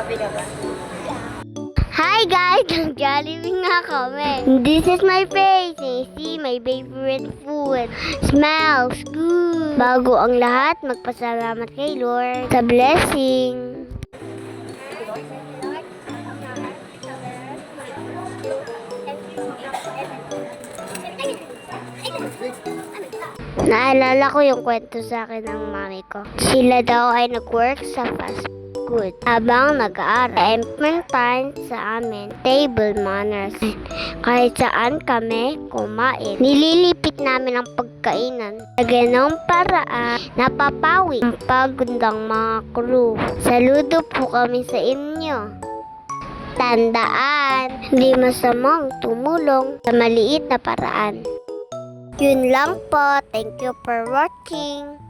Hi guys! Nag-Jollibee nga kami. This is my face. You see my favorite food. Smells good. Bago ang lahat, magpasalamat kay Lord sa blessing. Naalala ko yung kwento sa akin ng mami ko. Sila daw ay nag-work sa fast food habang nag-aaral. Time sa amin, table manners. Kahit saan kami kumain, nililipit namin ang pagkainan. Sa ganong paraan, napapawi ang pagod ng mga crew. Saludo po kami sa inyo. Tandaan, hindi masamang tumulong sa maliit na paraan. Yun lang po. Thank you for watching.